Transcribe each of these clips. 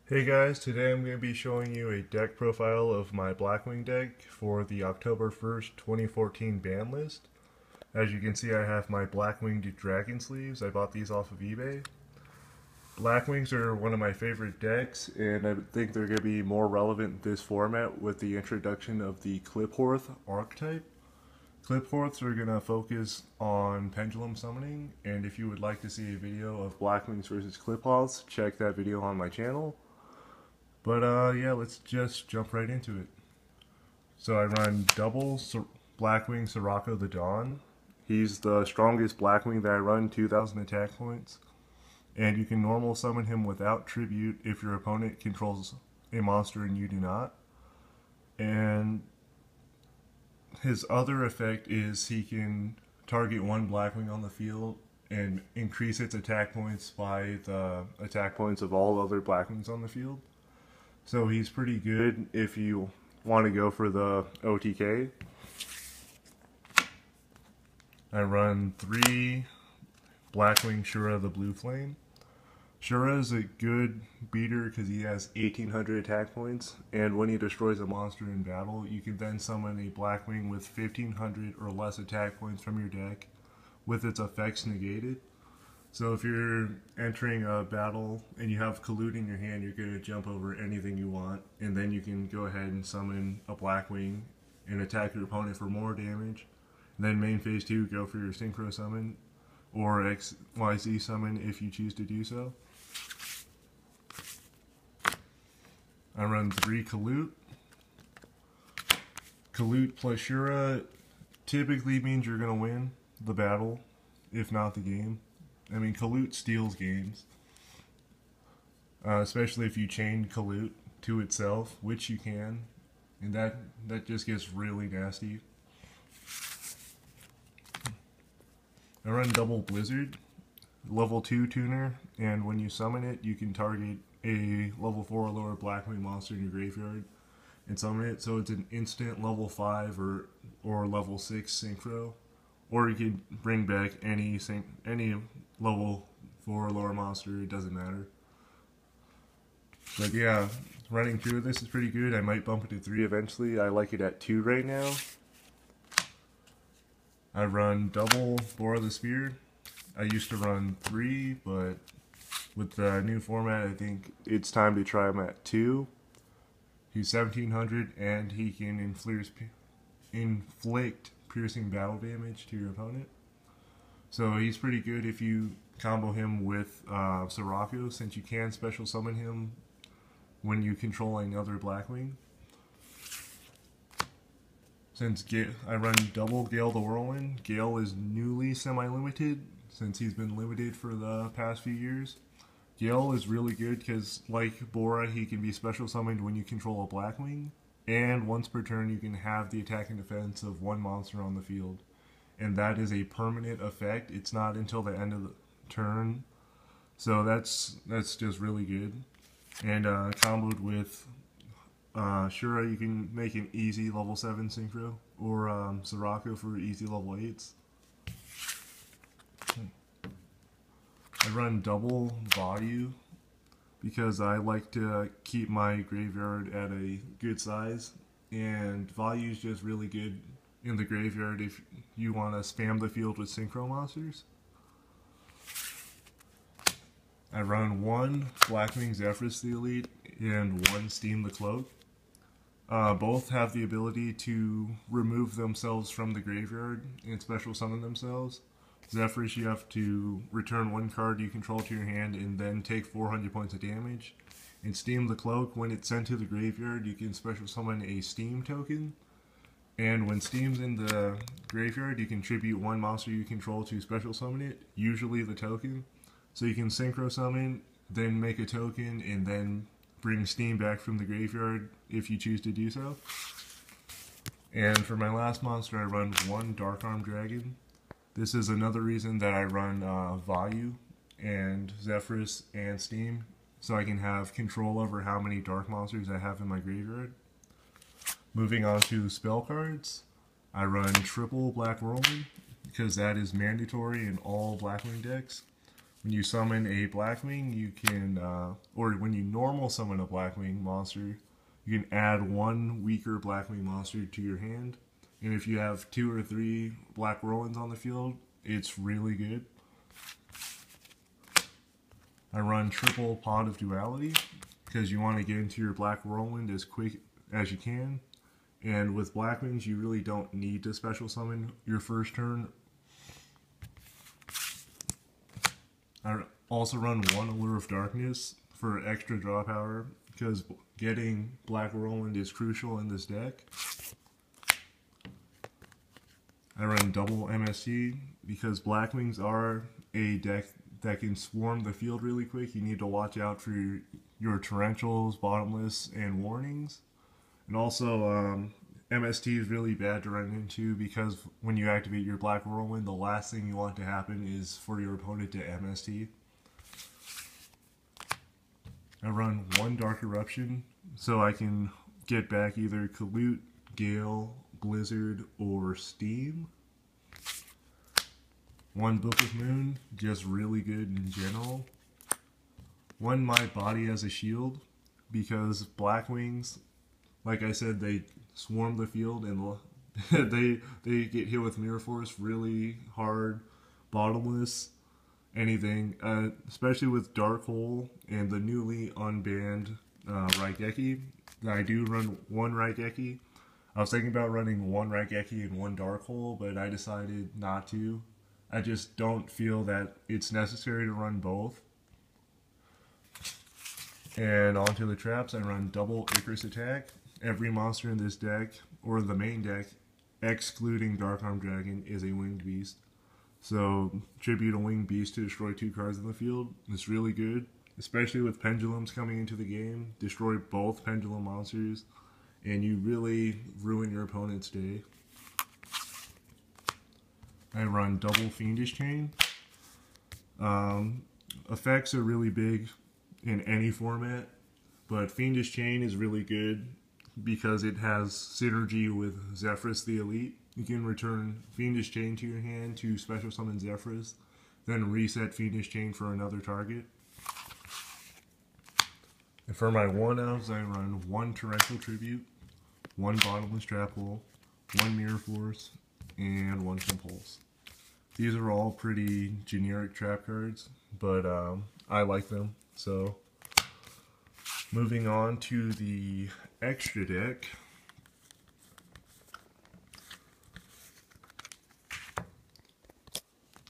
Hey guys, today I'm going to be showing you a deck profile of my Blackwing deck for the October 1st, 2014 ban list. As you can see, I have my Blackwing Dragon Sleeves. I bought these off of eBay. Blackwings are one of my favorite decks, and I think they're going to be more relevant in this format with the introduction of the qliphoth archetype. Qliphoths are going to focus on pendulum summoning, and if you would like to see a video of Blackwings versus qliphoths, check that video on my channel. But yeah, let's just jump right into it. So I run double Blackwing Sirocco the Dawn. He's the strongest Blackwing that I run, 2,000 attack points. And you can normal summon him without tribute if your opponent controls a monster and you do not. And his other effect is he can target one Blackwing on the field and increase its attack points by the attack points of all other Blackwings on the field. So he's pretty good if you want to go for the OTK. I run 3 Blackwing Shura the Blue Flame. Shura is a good beater because he has 1800 attack points, and when he destroys a monster in battle, you can then summon a Blackwing with 1500 or less attack points from your deck with its effects negated. So if you're entering a battle and you have Collude in your hand, you're going to jump over anything you want, and then you can go ahead and summon a Blackwing and attack your opponent for more damage. And then main phase 2, go for your Synchro Summon or XYZ Summon if you choose to do so. I run 3 Collude. Collude plus Shura typically means you're going to win the battle, if not the game. I mean, Collude steals games, especially if you chain Collude to itself, which you can, and that just gets really nasty. I run double Blizzard, level 2 tuner, and when you summon it, you can target a level 4 or lower Blackwing monster in your graveyard and summon it, so it's an instant level 5 or level 6 synchro. Or you can bring back any level 4 or lower monster, it doesn't matter. But yeah, running through this is pretty good. I might bump it to 3 eventually. I like it at 2 right now. I run double Bora the Sphere. I used to run 3, but with the new format, I think it's time to try him at 2. He's 1700 and he can inflict piercing battle damage to your opponent. So he's pretty good if you combo him with Sirocco, since you can special summon him when you control another Blackwing. Since I run double Gale the Whirlwind, Gale is newly semi-limited since he's been limited for the past few years. Gale is really good because, like Bora, he can be special summoned when you control a Blackwing, and once per turn you can have the attack and defense of one monster on the field. And that is a permanent effect. It's not until the end of the turn. So that's just really good. And comboed with Shura, you can make an easy level 7 synchro, or Sirocco for easy level 8s. I run double Vayu because I like to keep my graveyard at a good size, and Vayu is just really good in the graveyard if you want to spam the field with synchro monsters. I run 1 Blackwing Zephrys the Elite and 1 Steam the Cloak. Both have the ability to remove themselves from the graveyard and special summon themselves. Zephrys, you have to return 1 card you control to your hand and then take 400 points of damage. In Steam the Cloak, when it's sent to the graveyard, you can special summon a Steam token. And when Steam's in the graveyard, you can tribute 1 monster you control to special summon it, usually the token. So you can synchro summon, then make a token, and then bring Steam back from the graveyard if you choose to do so. And for my last monster, I run 1 Dark Arm Dragon. This is another reason that I run Vayu and Zephrys and Steam, so I can have control over how many dark monsters I have in my graveyard. Moving on to spell cards, I run triple Black Whirlwind because that is mandatory in all Blackwing decks. when you summon a Blackwing, you can, or when you normal summon a Blackwing monster, you can add one weaker Blackwing monster to your hand. And if you have 2 or 3 Black Whirlwinds on the field, it's really good. I run triple Pod of Duality because you want to get into your Black Whirlwind as quick as you can. And with Blackwings, you really don't need to special summon your first turn. I also run one Allure of Darkness for extra draw power because getting Black Whirlwind is crucial in this deck. I run double MST because Blackwings are a deck that can swarm the field really quick. You need to watch out for your Torrentials, Bottomless, and Warnings. And also, MST is really bad to run into because when you activate your Black Whirlwind, the last thing you want to happen is for your opponent to MST. I run one Dark Eruption so I can get back either Kalut, Gale, Blizzard, or Steam. One Book of Moon, just really good in general. One My Body as a Shield, because Blackwings, like I said, they swarm the field and they get hit with Mirror Force really hard, Bottomless, anything, especially with Dark Hole and the newly unbanned Raigeki. I do run one Raigeki. I was thinking about running one Raigeki and one Dark Hole, but I decided not to. I just don't feel that it's necessary to run both. And onto the traps, I run double Icarus Attack. Every monster in this deck, or the main deck, excluding Dark Arm Dragon, is a winged beast. So, tribute a winged beast to destroy 2 cards in the field. It's really good, especially with pendulums coming into the game. Destroy both pendulum monsters, and you really ruin your opponent's day. I run double Fiendish Chain. Effects are really big in any format, but Fiendish Chain is really good because it has synergy with Zephrys the Elite. You can return Fiendish Chain to your hand to special summon Zephrys, then reset Fiendish Chain for another target. And for my 1-ofs, I run one Torrential Tribute, one Bottomless Trap Hole, one Mirror Force, and one Compulse. These are all pretty generic trap cards, but I like them. So, moving on to the extra deck.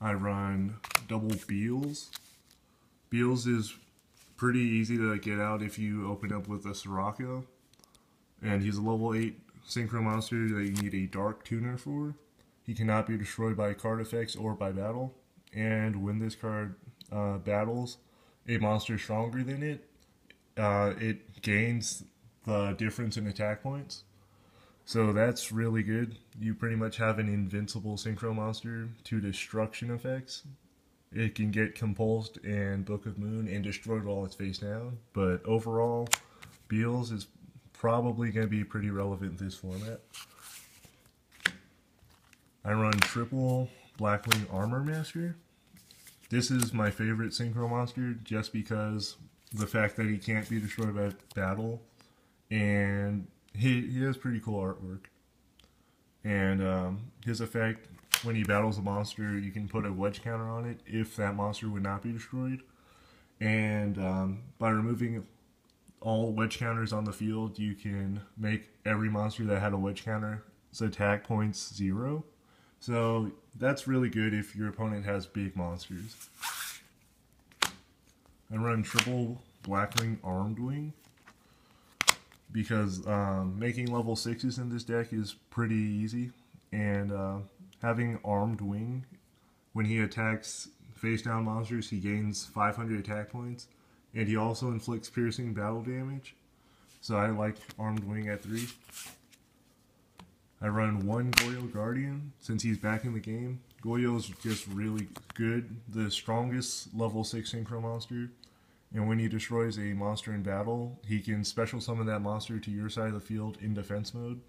I run double Beals. Beals is pretty easy to get out if you open up with a Soraka. And he's a level 8 synchro monster that you need a Dark Tuner for. He cannot be destroyed by card effects or by battle. And when this card battles a monster stronger than it, it gains the difference in attack points. So that's really good. You pretty much have an invincible synchro monster to destruction effects. It can get compulsed and Book of Moon and destroyed while it's face down. But overall, Beals is probably going to be pretty relevant in this format. I run triple Blackwing Armor Master. This is my favorite synchro monster just because the fact that he can't be destroyed by battle, and he has pretty cool artwork. And his effect, when he battles a monster, you can put a wedge counter on it if that monster would not be destroyed. And by removing all wedge counters on the field, you can make every monster that had a wedge counter's attack points 0. So that's really good if your opponent has big monsters. I run triple Blackwing Armed Wing because making level 6s in this deck is pretty easy, and having Armed Wing, when he attacks face down monsters, he gains 500 attack points, and he also inflicts piercing battle damage. So I like Armed Wing at 3. I run one Goyo Guardian since he's back in the game. Goyo's just really good, the strongest level 6 synchro monster. And when he destroys a monster in battle, he can special summon that monster to your side of the field in defense mode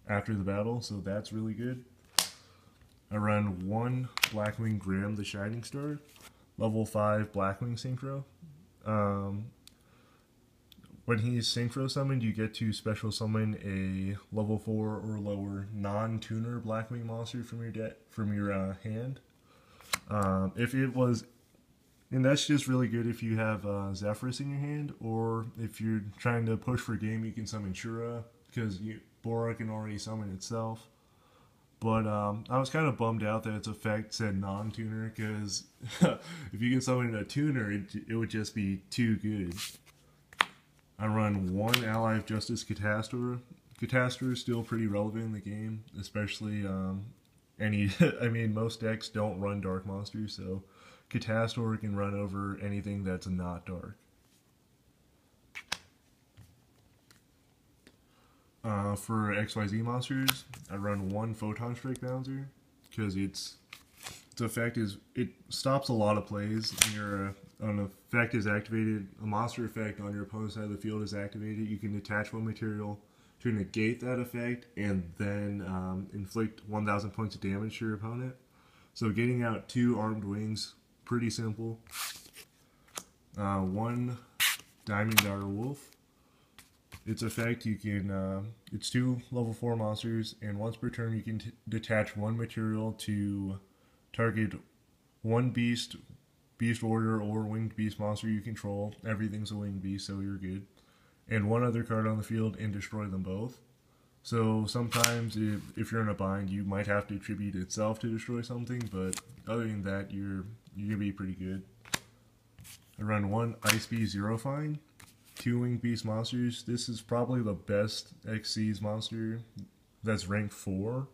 after the battle, so that's really good. I run one Blackwing Graham the Shining Star. level 5 Blackwing synchro. When he's synchro summoned, you get to special summon a level 4 or lower non-tuner Blackwing monster from your hand. If it was, and that's just really good if you have Zephyrus in your hand, or if you're trying to push for game, you can summon Shura because Bora can already summon itself. But I was kind of bummed out that its effect said non-tuner, because if you can summon a tuner, it would just be too good. I run one Ally of Justice Catastor. Catastor is still pretty relevant in the game, especially I mean, most decks don't run dark monsters, so Catastor can run over anything that's not dark. For XYZ monsters, I run one Photon Strike Bouncer, because its effect is, it stops a lot of plays. When an effect is activated, a monster effect on your opponent's side of the field is activated, you can attach one material to negate that effect and then inflict 1,000 points of damage to your opponent. So getting out 2 armed wings, pretty simple. One Diamond Dire Wolf. Its effect, you can, it's 2 level 4 monsters, and once per turn you can detach 1 material to target 1 beast warrior, or winged beast monster you control. Everything's a winged beast, so you're good. And 1 other card on the field, and destroy them both. So sometimes if you're in a bind, you might have to attribute itself to destroy something, but other than that, you're gonna be pretty good. I run 1 Ice Beast Zerofine, 2 winged beast monsters. This is probably the best XC's monster that's ranked 4,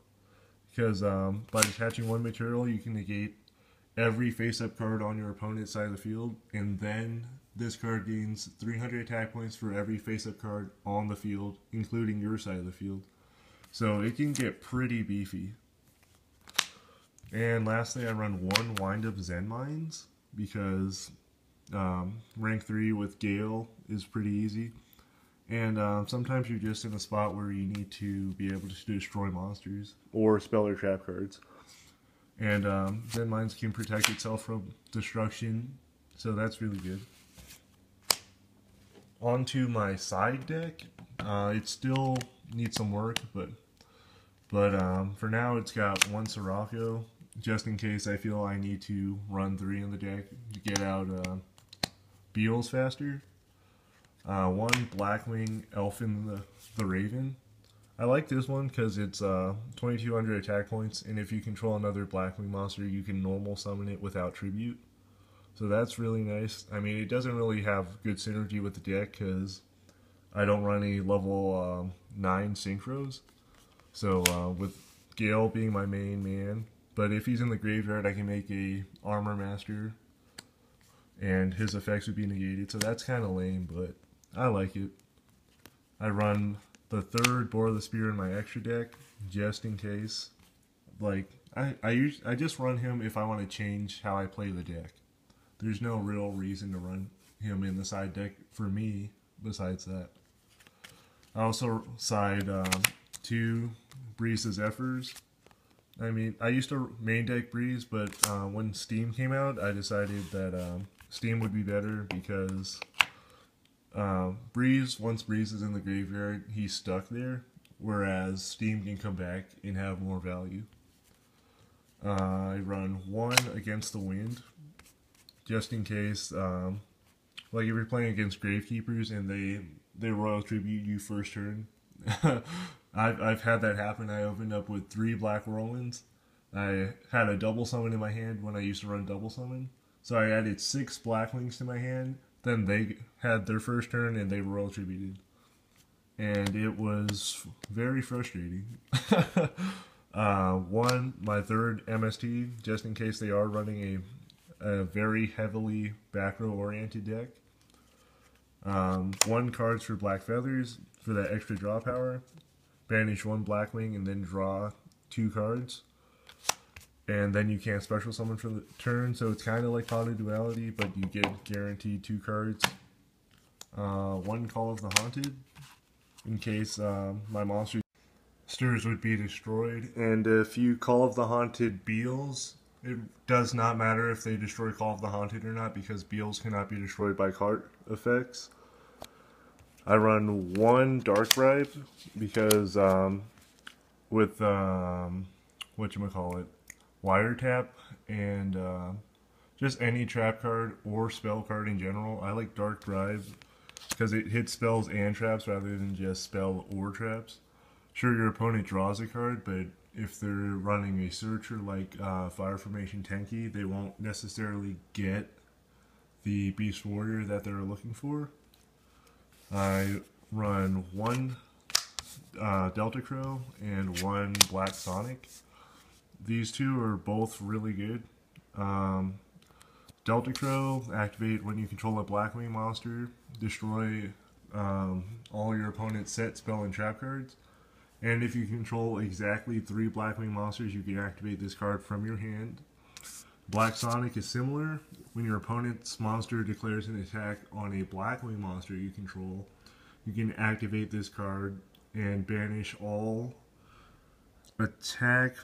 because by detaching 1 material, you can negate every face-up card on your opponent's side of the field, and then this card gains 300 attack points for every face-up card on the field, including your side of the field. So it can get pretty beefy. And lastly, I run 1 Wind-Up Zen Mines, because rank 3 with Gale is pretty easy. And sometimes you're just in a spot where you need to be able to destroy monsters or spell or trap cards. And Zen Mines can protect itself from destruction, so that's really good. Onto my side deck. It still needs some work, but for now it's got 1 Sirocco, just in case I feel I need to run 3 in the deck to get out Beals faster. 1 Blackwing Elfin the Raven. I like this one because it's 2,200 attack points, and if you control another Blackwing monster, you can normal summon it without tribute. So that's really nice. I mean, it doesn't really have good synergy with the deck because I don't run any level 9 synchros. So with Gale being my main man, but if he's in the graveyard, I can make a Armor Master, and his effects would be negated. So that's kind of lame, but I like it. I run the 3rd Bora the Spear in my extra deck, just in case. Like, I just run him if I want to change how I play the deck. There's no real reason to run him in the side deck for me, besides that. I also side 2 Breeze the Zephyrs. I mean, I used to main deck Breeze, but when Steam came out, I decided that Steam would be better because Breeze, once Breeze is in the graveyard, he's stuck there, whereas Steam can come back and have more value. I run 1 Against the Wind, just in case, like if you're playing against Gravekeepers and they Royal Tribute you first turn. I've had that happen. I opened up with 3 Black Whirlwinds. I had a double summon in my hand when I used to run double summon, so I added 6 Blackwings to my hand. Then they had their first turn and they Royal Tributed, and it was very frustrating. My 3rd MST, just in case they are running a very heavily back row oriented deck. 1 cards for Black Feathers for that extra draw power. Banish 1 Blackwing and then draw 2 cards. And then you can't special summon for the turn, so it's kind of like Pot of Duality, but you get guaranteed 2 cards. 1 Call of the Haunted, in case my monsters would be destroyed. And if you Call of the Haunted Beals, It does not matter if they destroy Call of the Haunted or not, because beals cannot be destroyed by card effects. I run one Dark Bribe because with whatchamacallit, Wiretap and just any trap card or spell card in general, I like Dark Bribe because it hits spells and traps rather than just spell or traps. Sure, your opponent draws a card, but if they're running a searcher like Fire Formation Tenki, they won't necessarily get the Beast Warrior that they're looking for. I run one Delta Crow and one Black Sonic. These two are both really good. Delta Crow, activate when you control a Blackwing monster, destroy all your opponent's set, spell, and trap cards. And if you control exactly 3 Blackwing monsters, you can activate this card from your hand. Black Sonic is similar. When your opponent's monster declares an attack on a Blackwing monster you control, you can activate this card and banish all face-up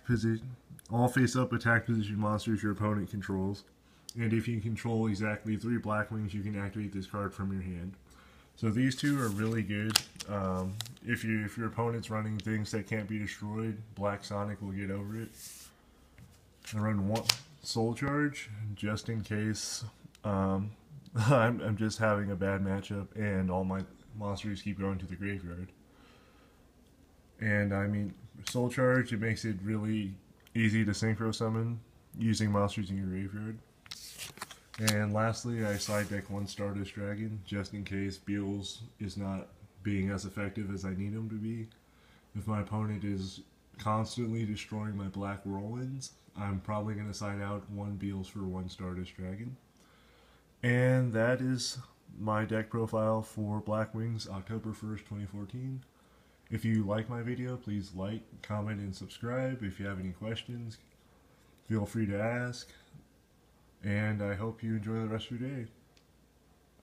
attack position monsters your opponent controls. And if you control exactly 3 Blackwings, you can activate this card from your hand. So these two are really good. If your opponent's running things that can't be destroyed, Black Sonic will get over it. I run one Soul Charge just in case I'm just having a bad matchup and all my monsters keep going to the graveyard. And I mean, Soul Charge, it makes it really easy to synchro summon using monsters in your graveyard. And lastly, I side deck one Stardust Dragon just in case Beals is not being as effective as I need him to be. If my opponent is constantly destroying my black whirlwinds, I'm probably going to side out one Beals for one Stardust Dragon. And that is my deck profile for Blackwing's October 1st, 2014. If you like my video, please like, comment, and subscribe. If you have any questions, feel free to ask. And I hope you enjoy the rest of your day.